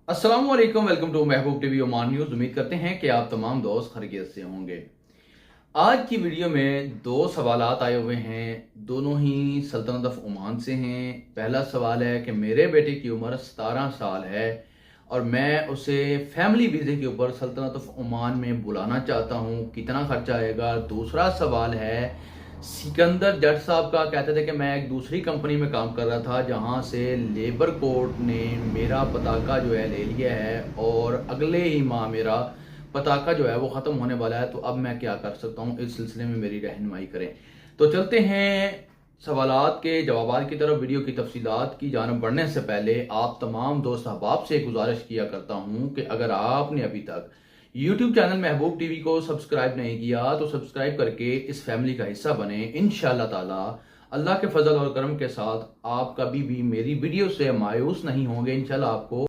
अस्सलाम वालेकुम, welcome to Mehboob TV Oman news. उम्मीद करते हैं कि आप तमाम दोस्त खैरियत से होंगे। आज की वीडियो में दो सवालात आए हुए हैं, दोनों ही सल्तनत ऑफ ओमान से हैं। पहला सवाल है कि मेरे बेटे की उम्र 17 साल है और मैं उसे फैमिली वीज़े के ऊपर सल्तनत ऑफ ओमान में बुलाना चाहता हूँ, कितना खर्चा आएगा। दूसरा सवाल है, सिकंदर जट साहब का कहते थे कि मैं एक दूसरी कंपनी में काम कर रहा था जहां से लेबर कोर्ट ने मेरा पताका जो है ले लिया है और अगले ही माह मेरा पताका जो है वो ख़त्म होने वाला है। तो अब मैं क्या कर सकता हूं, इस सिलसिले में मेरी रहनुमाई करें। तो चलते हैं सवालात के जवाबात की तरफ। वीडियो की तफसीलात की जानब बढ़ने से पहले आप तमाम दोस्त अहबाब से गुजारिश किया करता हूं कि अगर आपने अभी तक YouTube चैनल महबूब टीवी को सब्सक्राइब नहीं किया तो सब्सक्राइब करके इस फैमिली का हिस्सा बने। इंशाअल्लाह ताला अल्लाह के फजल और करम के साथ आप कभी भी मेरी वीडियो से मायूस नहीं होंगे। इंशाअल्लाह आपको